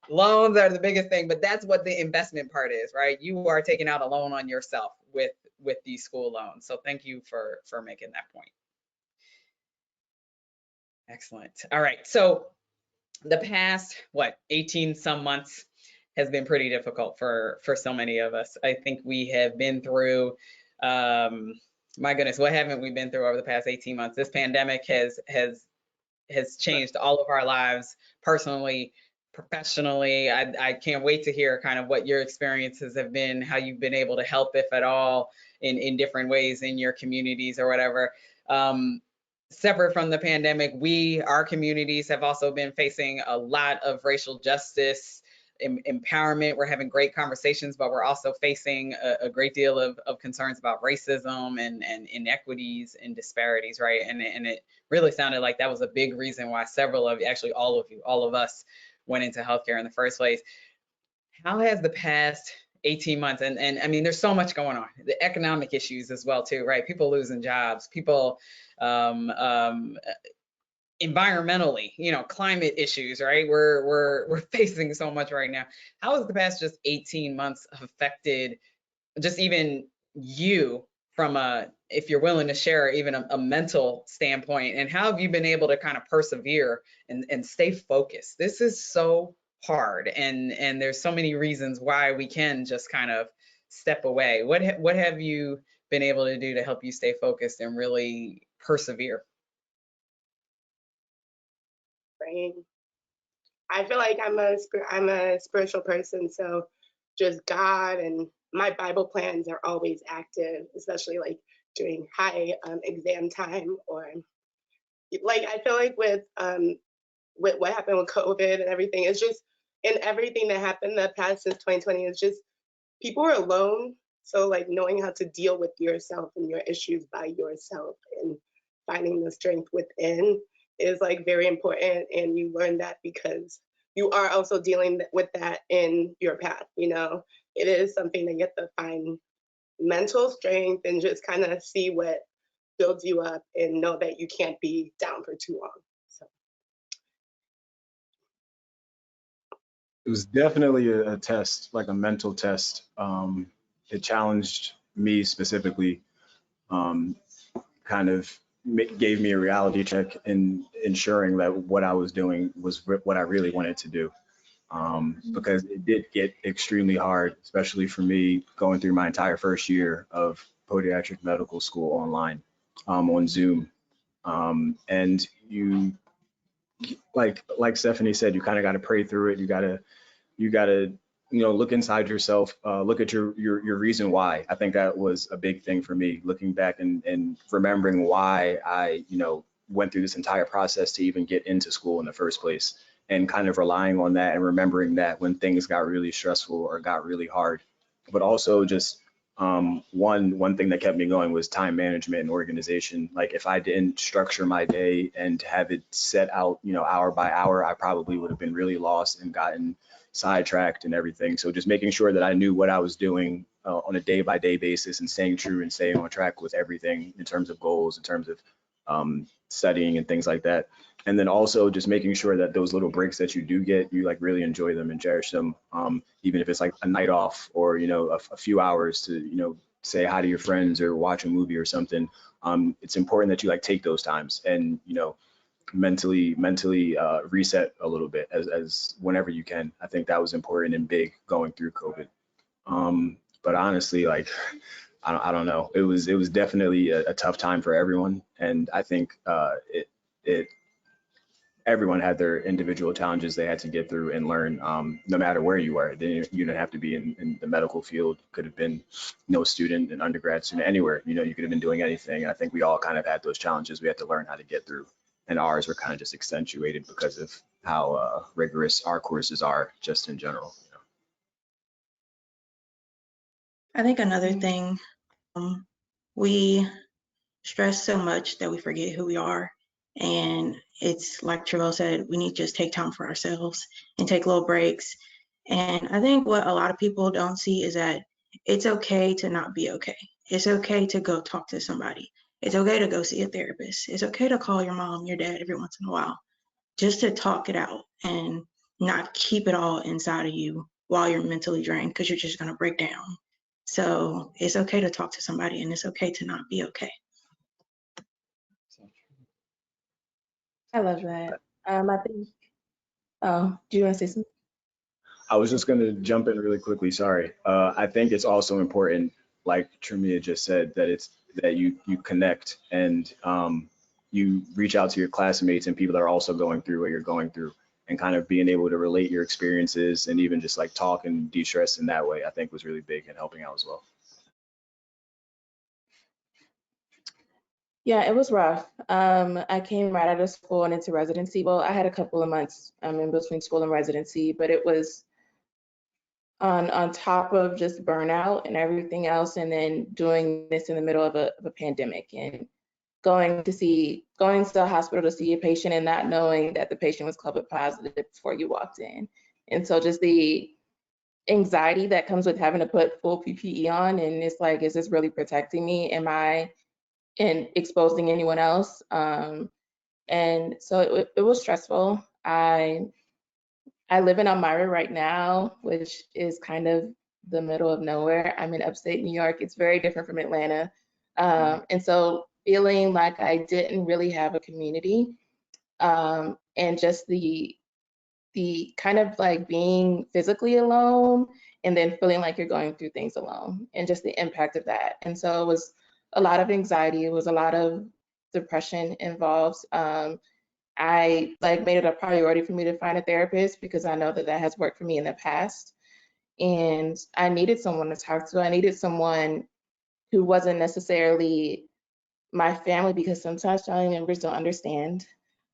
loans are the biggest thing, but that's what the investment part is, right? You are taking out a loan on yourself, with these school loans. So thank you for making that point. Excellent. All right. So the past, 18 some months has been pretty difficult for so many of us. I think we have been through, my goodness, what haven't we been through over the past 18 months? This pandemic has changed all of our lives, personally, professionally. I can't wait to hear kind of what your experiences have been, how you've been able to help, if at all, in different ways in your communities or whatever. Separate from the pandemic, our communities have also been facing a lot of racial justice, empowerment. We're having great conversations, but we're also facing a great deal of concerns about racism and inequities and disparities, right? And it really sounded like that was a big reason why several of you, actually all of us, went into healthcare in the first place. How has the past 18 months, and I mean, there's so much going on, the economic issues as well too, right? People losing jobs, people, environmentally, climate issues, right? We're facing so much right now. How has the past just 18 months affected just even you from if you're willing to share, even a mental standpoint, and how have you been able to kind of persevere and stay focused? This is so hard, and there's so many reasons why we can just kind of step away. What have you been able to do to help you stay focused and really persevere? Right. I feel like I'm a spiritual person, so just God and my Bible plans are always active, especially like during high exam time, or like I feel like with what happened with COVID and everything, it's just, and everything that happened the past since 2020 is just, people are alone. So like knowing how to deal with yourself and your issues by yourself and finding the strength within is like very important. And you learn that because you are also dealing with that in your path. It is something that you have to find mental strength and just kind of see what builds you up and know that you can't be down for too long. So It was definitely a test, like a mental test. It challenged me specifically, kind of gave me a reality check in ensuring that what I was doing was what I really wanted to do. Because it did get extremely hard, especially for me going through my entire first year of podiatric medical school online, on Zoom. And you, like Stephanie said, you kind of got to pray through it. You got to look inside yourself, look at your reason why. I think that was a big thing for me, looking back and remembering why I went through this entire process to even get into school in the first place, and kind of relying on that and remembering that when things got really stressful or got really hard. But also just one thing that kept me going was time management and organization. Like if I didn't structure my day and have it set out hour by hour, I probably would have been really lost and gotten sidetracked and everything. So just making sure that I knew what I was doing on a day-by-day basis and staying true and staying on track with everything in terms of goals, in terms of studying and things like that. And then also just making sure that those little breaks that you do get, you like really enjoy them and cherish them, even if it's like a night off or a few hours to say hi to your friends or watch a movie or something. It's important that you like take those times and mentally reset a little bit as whenever you can. I think that was important and big going through COVID. But honestly, like I don't know, it was definitely a tough time for everyone, and I think everyone had their individual challenges they had to get through and learn, no matter where you were. You didn't have to be in the medical field. Could have been student, an undergrad student, anywhere. You could have been doing anything. And I think we all kind of had those challenges we had to learn how to get through. And ours were kind of just accentuated because of how rigorous our courses are just in general. I think another thing, we stress so much that we forget who we are. And it's like Trevell said, we need to just take time for ourselves and take little breaks. And I think what a lot of people don't see is that it's okay to not be okay. It's okay to go talk to somebody. It's okay to go see a therapist. It's okay to call your mom, your dad every once in a while, just to talk it out and not keep it all inside of you while you're mentally drained, because you're just going to break down. So it's okay to talk to somebody, and it's okay to not be okay. I love that. I think, oh, do you want to say something? I was just going to jump in really quickly. Sorry. I think it's also important, like Tremia just said, that you connect and you reach out to your classmates and people that are also going through what you're going through, and kind of being able to relate your experiences and even just like talk and de-stress in that way, I think was really big in helping out as well. Yeah, it was rough. I came right out of school and into residency. Well, I had a couple of months in between school and residency, but it was on top of just burnout and everything else, and then doing this in the middle of a pandemic, and going to the hospital to see a patient and not knowing that the patient was COVID positive before you walked in. And so just the anxiety that comes with having to put full PPE on, and it's like, is this really protecting me? Am I exposing anyone else? And so it was stressful. I live in Elmira right now, which is kind of the middle of nowhere. I'm in upstate New York. It's very different from Atlanta. And so feeling like I didn't really have a community, and just the kind of like being physically alone and then feeling like you're going through things alone, and just the impact of that. And so it was a lot of anxiety. It was a lot of depression involved. I like made it a priority for me to find a therapist because I know that that has worked for me in the past. And I needed someone to talk to. I needed someone who wasn't necessarily my family, because sometimes family members don't understand,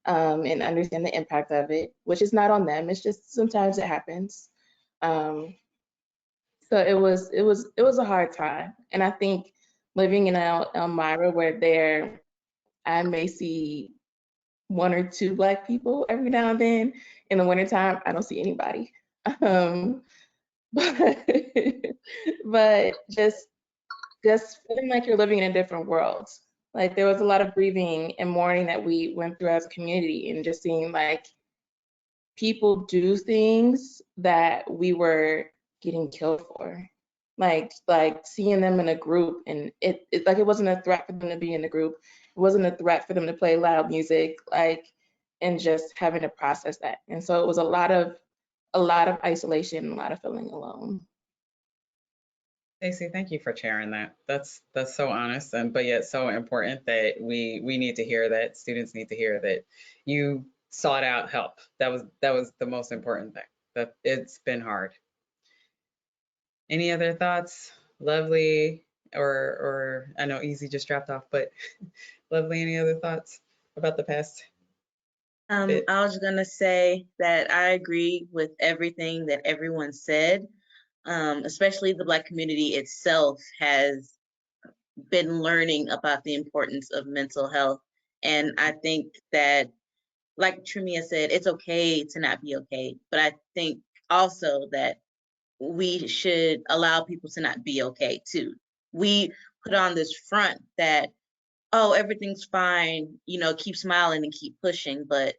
and understand the impact of it, which is not on them. It's just sometimes it happens. So it was a hard time. And I think living in Elmira, where I may see one or two Black people every now and then. In the wintertime, I don't see anybody. But, but just feeling like you're living in a different world. Like there was a lot of grieving and mourning that we went through as a community, and just seeing like people do things that we were getting killed for. Like seeing them in a group, and it like it wasn't a threat for them to be in the group. It wasn't a threat for them to play loud music, like, and just having to process that. And so it was a lot of isolation, a lot of feeling alone. Stacy, thank you for sharing that. That's so honest, and but yet so important that we need to hear that. Students need to hear that you sought out help. That was the most important thing. That it's been hard. Any other thoughts? Lovely, or I know Easy just dropped off, but Lovely, any other thoughts about the past? I was gonna say that I agree with everything that everyone said. Especially the Black community itself has been learning about the importance of mental health. And I think that, like Tremia said, it's okay to not be okay. But I think also that we should allow people to not be okay too. We put on this front that, oh, everything's fine, keep smiling and keep pushing, but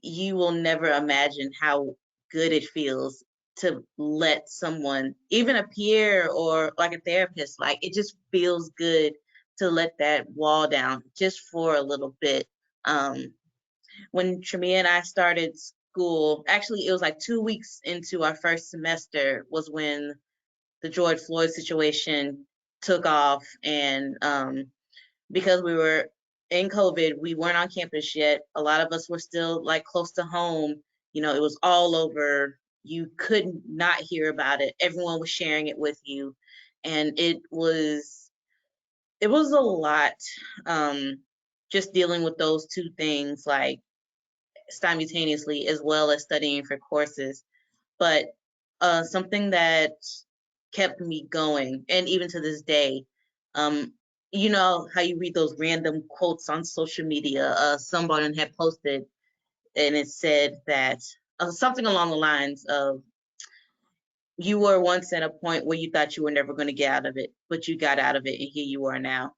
you will never imagine how good it feels to let someone, even a peer or like a therapist, like it just feels good to let that wall down just for a little bit. When Tremia and I started school, actually it was like 2 weeks into our first semester was when the George Floyd situation took off. And because we were in COVID, we weren't on campus yet. A lot of us were still like close to home. It was all over. You could not hear about it. Everyone was sharing it with you. And it was a lot, just dealing with those two things, like simultaneously, as well as studying for courses. But something that kept me going, and even to this day, you know how you read those random quotes on social media. Someone had posted, and it said that something along the lines of, you were once at a point where you thought you were never going to get out of it, but you got out of it, and here you are now.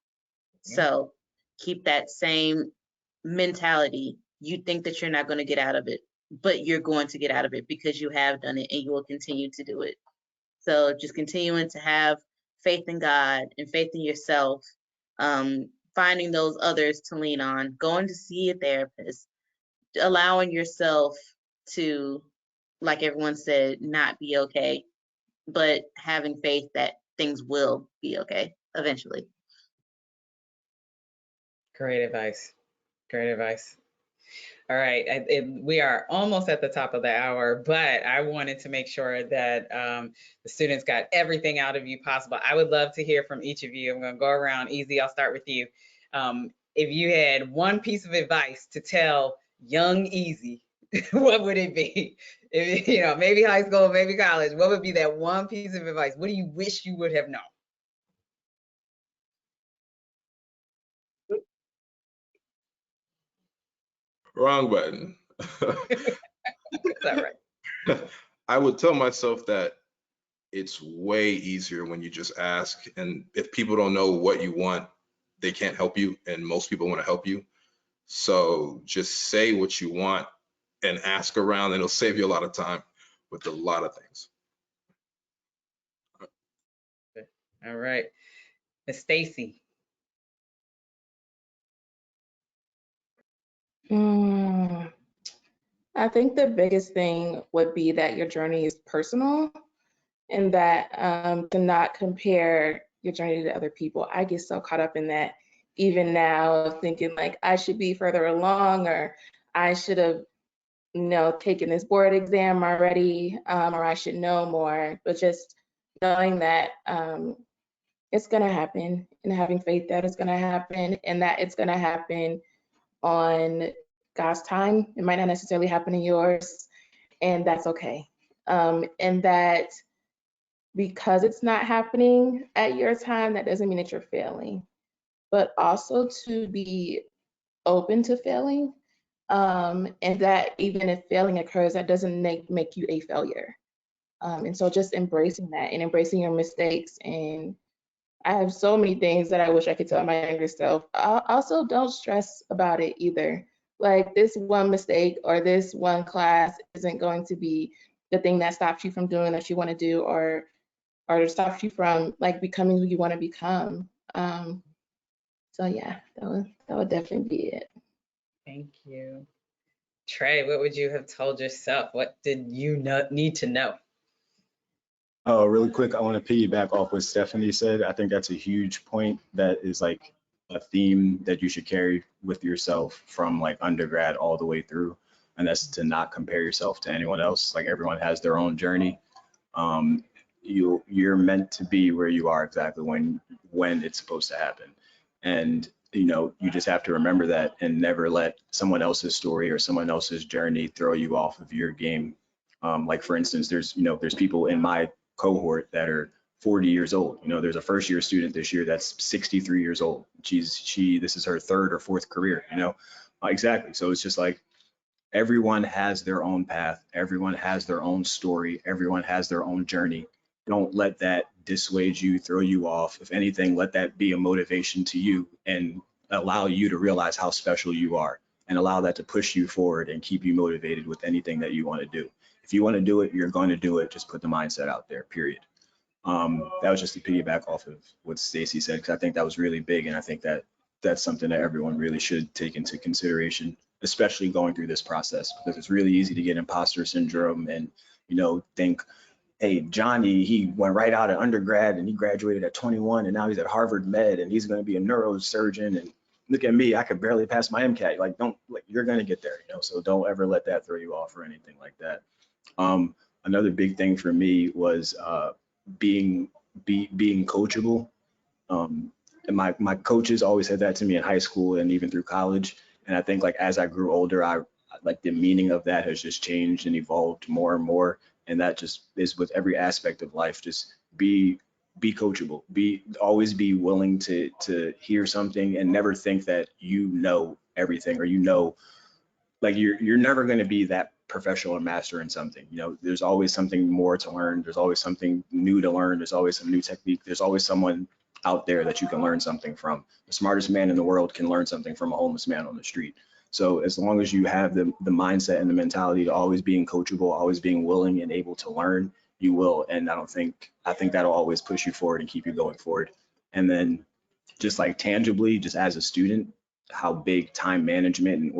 Yeah. So keep that same mentality. You think that you're not going to get out of it, but you're going to get out of it because you have done it, and you will continue to do it. So just continuing to have faith in God and faith in yourself, finding those others to lean on, going to see a therapist, allowing yourself to, like everyone said, not be okay, but having faith that things will be okay eventually. Great advice. Great advice. All right, we are almost at the top of the hour, but I wanted to make sure that the students got everything out of you possible. I would love to hear from each of you. I'm going to go around. Easy, I'll start with you. If you had one piece of advice to tell young Easy, what would it be? If, you know, maybe high school, maybe college, what would be that one piece of advice? What do you wish you would have known? Wrong button. It's all right. I would tell myself that it's way easier when you just ask. And if people don't know what you want, they can't help you. And most people want to help you. So just say what you want and ask around, and it'll save you a lot of time with a lot of things. All right. Miss Stacy. I think the biggest thing would be that your journey is personal, and that to not compare your journey to other people. I get so caught up in that even now, thinking like I should be further along, or I should have, you know, taken this board exam already, or I should know more. But just knowing that it's gonna happen, and having faith that it's gonna happen, and that it's gonna happen on God's time. It might not necessarily happen in yours, and that's okay. And that because it's not happening at your time, that doesn't mean that you're failing, but also to be open to failing, and that even if failing occurs, that doesn't make you a failure. And so just embracing that and embracing your mistakes. And I have so many things that I wish I could tell my younger self. Also, don't stress about it either. Like, this one mistake or this one class isn't going to be the thing that stops you from doing what you want to do, or stops you from like becoming who you want to become. So yeah, that would definitely be it. Thank you. Trey, what would you have told yourself? What did you need to know? Oh, really quick, I want to piggyback off what Stephanie said. I think that's a huge point that is like a theme that you should carry with yourself from like undergrad all the way through. And that's to not compare yourself to anyone else. Like, everyone has their own journey. You're meant to be where you are exactly when it's supposed to happen. And you know, you just have to remember that and never let someone else's story or someone else's journey throw you off of your game. Like, for instance, there's people in my cohort that are 40 years old. You know, there's a first year student this year that's 63 years old. This is her third or fourth career, you know. Exactly. So it's just like, everyone has their own path, everyone has their own story, everyone has their own journey. Don't let that dissuade you, throw you off. If anything, let that be a motivation to you and allow you to realize how special you are, and allow that to push you forward and keep you motivated with anything that you want to do. If you want to do it, you're going to do it. Just put the mindset out there, period. That was just to piggyback off of what Stacy said, because I think that was really big, and I think that that's something that everyone really should take into consideration, especially going through this process, because it's really easy to get imposter syndrome and, you know, think, hey, Johnny, he went right out of undergrad and he graduated at 21 and now he's at Harvard Med and he's going to be a neurosurgeon, and look at me, I could barely pass my MCAT. Like, you're going to get there, you know, so don't ever let that throw you off or anything like that. Another big thing for me was being coachable. And my coaches always said that to me in high school and even through college. And I think, like, as I grew older, I like the meaning of that has just changed and evolved more and more. And that just is with every aspect of life. Just be coachable. Always be willing to hear something and never think that you know everything, or, you know, like, you're never going to be that professional or master in something. You know, there's always something more to learn. There's always something new to learn. There's always some new technique. There's always someone out there that you can learn something from. The smartest man in the world can learn something from a homeless man on the street. So as long as you have the mindset and the mentality to always being coachable, always being willing and able to learn, you will. And I think that'll always push you forward and keep you going forward. And then just like tangibly, just as a student, how big time management and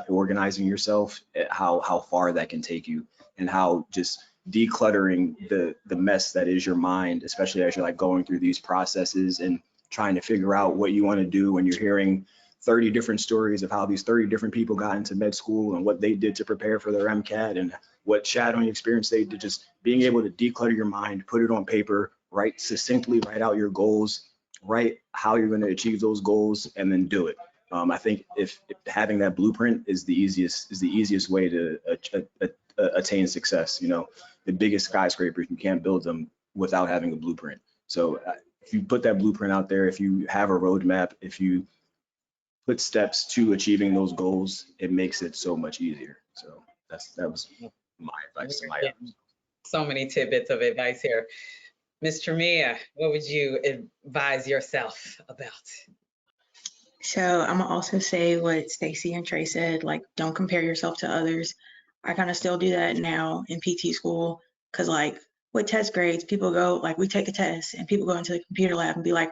organizing yourself, how far that can take you, and how just decluttering the mess that is your mind, especially as you're like going through these processes and trying to figure out what you want to do when you're hearing 30 different stories of how these 30 different people got into med school and what they did to prepare for their MCAT and what shadowing experience they did. Just being able to declutter your mind, put it on paper, write succinctly, write out your goals, write how you're going to achieve those goals, and then do it. I think if having that blueprint is the easiest way to attain success. You know, the biggest skyscrapers, you can't build them without having a blueprint. So if you put that blueprint out there, if you have a roadmap, if you put steps to achieving those goals, it makes it so much easier. So that was my advice to my others. So many tidbits of advice here. Ms. Jamia, what would you advise yourself about? So I'm gonna also say what Stacy and Trey said, like, don't compare yourself to others. I kind of still do that now in PT school, because like with test grades, people go, like, we take a test and people go into the computer lab and be like,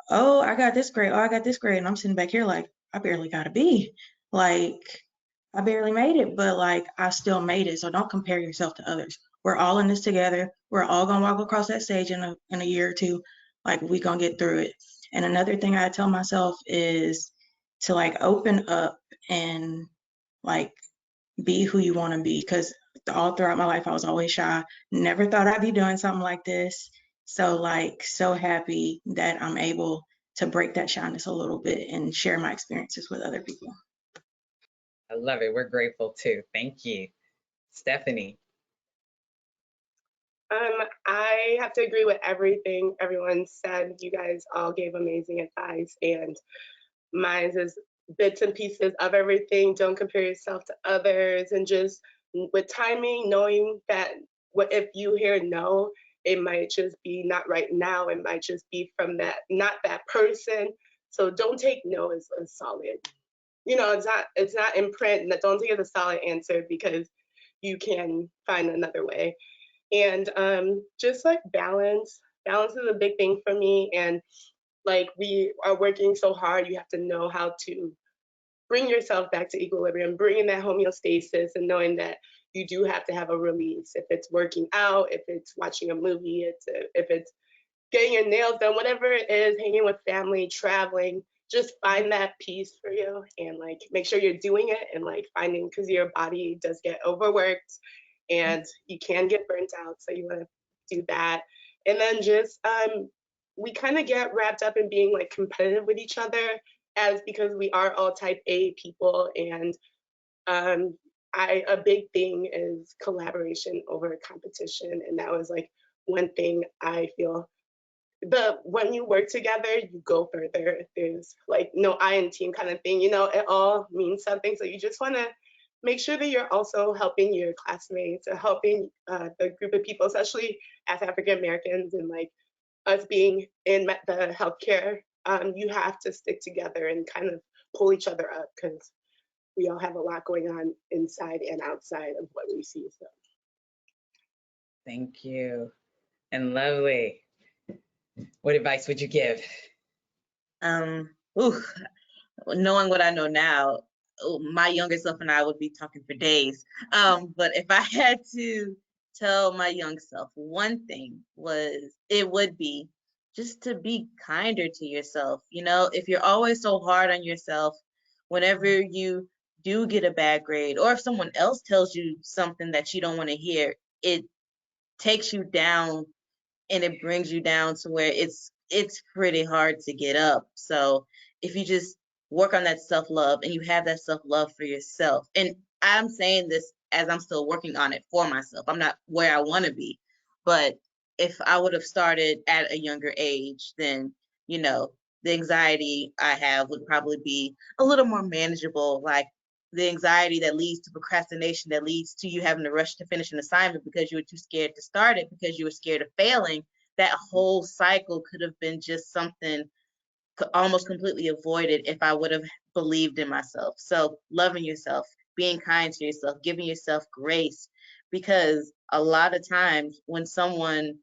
oh, I got this grade, oh, I got this grade. And I'm sitting back here like, I barely got a B. Like, I barely made it, but like, I still made it. So don't compare yourself to others. We're all in this together. We're all gonna walk across that stage in a year or two. Like, we gonna get through it. And another thing I tell myself is to like open up and like be who you want to be, because all throughout my life I was always shy. Never thought I'd be doing something like this. So like, so happy that I'm able to break that shyness a little bit and share my experiences with other people. I love it. We're grateful too. Thank you. Stephanie. I have to agree with everything everyone said. You guys all gave amazing advice, and mine is bits and pieces of everything. Don't compare yourself to others, and just with timing, knowing that what if you hear no, it might just be not right now. It might just be from that, not that person. So don't take no as a solid. You know, it's not in print. Don't take it as a solid answer, because you can find another way. And just like balance is a big thing for me. And like, we are working so hard, you have to know how to bring yourself back to equilibrium, bring in that homeostasis, and knowing that you do have to have a release. If it's working out, if it's watching a movie, if it's getting your nails done, whatever it is, hanging with family, traveling, just find that peace for you, and like make sure you're doing it, and like finding, because your body does get overworked and you can get burnt out, so you want to do that. And then just we kind of get wrapped up in being like competitive with each other, because we are all type A people, and a big thing is collaboration over competition. And that was like one thing I feel, when you work together, you go further. There's like no I in team kind of thing, you know, it all means something. So you just want to make sure that you're also helping your classmates, or helping the group of people, especially as African Americans, and like us being in the healthcare. You have to stick together and kind of pull each other up, because we all have a lot going on inside and outside of what we see. So Thank you. And Lovely, what advice would you give? Knowing what I know now, my younger self and I would be talking for days. But if I had to tell my young self one thing, it would be just to be kinder to yourself. You know, if you're always so hard on yourself, whenever you do get a bad grade, or if someone else tells you something that you don't want to hear, it takes you down, and it brings you down to where it's pretty hard to get up. So if you just work on that self-love, and you have that self-love for yourself, and I'm saying this as I'm still working on it for myself. I'm not where I want to be, but if I would have started at a younger age, then, you know, the anxiety I have would probably be a little more manageable. Like the anxiety that leads to procrastination, that leads to you having to rush to finish an assignment because you were too scared to start it, because you were scared of failing. That whole cycle could have been just something almost completely avoided if I would have believed in myself. So loving yourself, being kind to yourself, giving yourself grace, because a lot of times when someone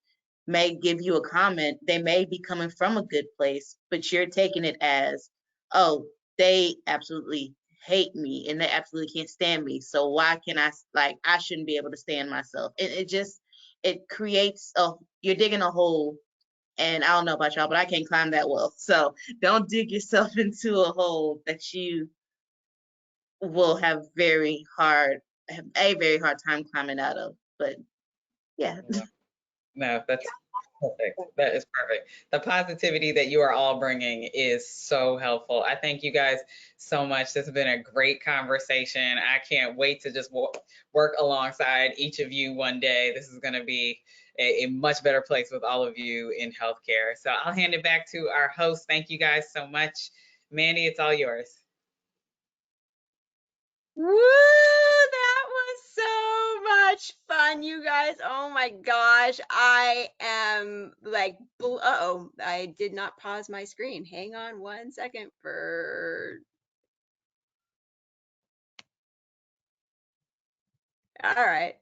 may give you a comment, they may be coming from a good place, but you're taking it as, oh, they absolutely hate me and they absolutely can't stand me. So why can I shouldn't be able to stand myself. It creates you're digging a hole, and I don't know about y'all, but I can't climb that well. So don't dig yourself into a hole that you will have a very hard time climbing out of. But yeah. No, that's perfect. That is perfect. The positivity that you are all bringing is so helpful. I thank you guys so much. This has been a great conversation. I can't wait to just work alongside each of you one day. This is going to be a much better place with all of you in healthcare. So I'll hand it back to our host. Thank you guys so much. Mandy, it's all yours. Woo! That was so much fun, you guys. Oh my gosh. I am like, uh-oh, I did not pause my screen. Hang on one second for. All right.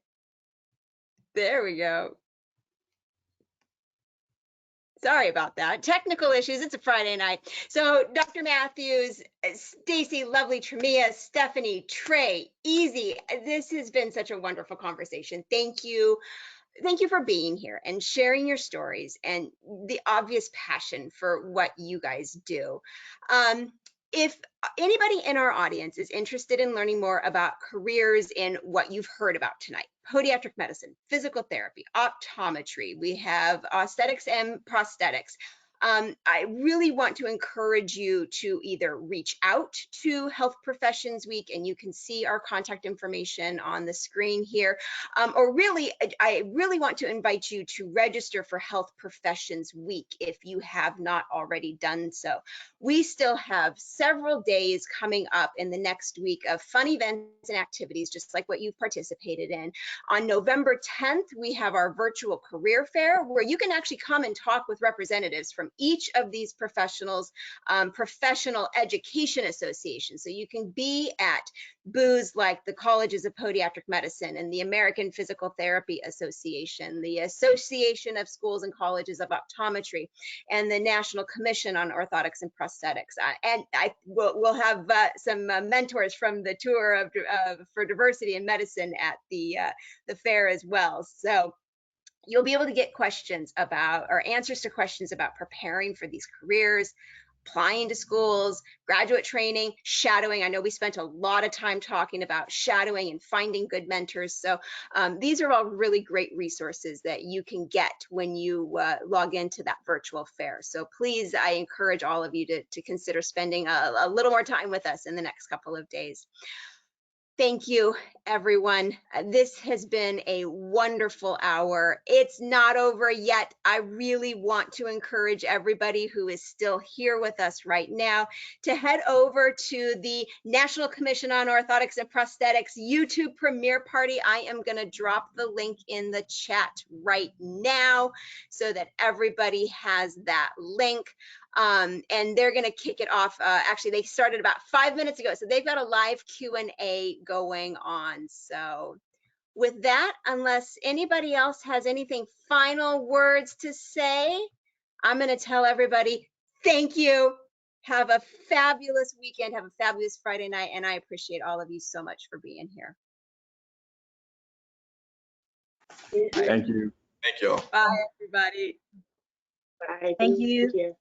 There we go. Sorry about that. Technical issues. It's a Friday night. So Dr. Matthews, Stacy, lovely, Jamia, Stephanie, Trey, Easy. This has been such a wonderful conversation. Thank you. Thank you for being here and sharing your stories and the obvious passion for what you guys do. If anybody in our audience is interested in learning more about careers in what you've heard about tonight, podiatric medicine, physical therapy, optometry, we have aesthetics and prosthetics. I really want to encourage you to either reach out to Health Professions Week, and you can see our contact information on the screen here, or really, I really want to invite you to register for Health Professions Week if you have not already done so. We still have several days coming up in the next week of fun events and activities, just like what you've participated in. On November 10th, we have our virtual career fair where you can actually come and talk with representatives from each of these professionals, professional education associations. So you can be at booths like the Colleges of Podiatric Medicine and the American Physical Therapy Association, the Association of Schools and Colleges of Optometry, and the National Commission on Orthotics and Prosthetics. And we'll have some mentors from the Tour for Diversity in Medicine at the fair as well. So you'll be able to get questions about, or answers to questions about preparing for these careers, applying to schools, graduate training, shadowing. I know we spent a lot of time talking about shadowing and finding good mentors. So these are all really great resources that you can get when you log into that virtual fair. So please, I encourage all of you to consider spending a little more time with us in the next couple of days. Thank you, everyone. This has been a wonderful hour. It's not over yet. I really want to encourage everybody who is still here with us right now to head over to the National Commission on Orthotics and Prosthetics YouTube premiere party. I am going to drop the link in the chat right now so that everybody has that link. And they're going to kick it off. Actually, they started about 5 minutes ago, so they've got a live Q&A going on. So with that, unless anybody else has anything final words to say, I'm going to tell everybody, thank you. Have a fabulous weekend. Have a fabulous Friday night. And I appreciate all of you so much for being here. Thank you. Thank you all. Bye, everybody. Bye. Thank you. Thank you.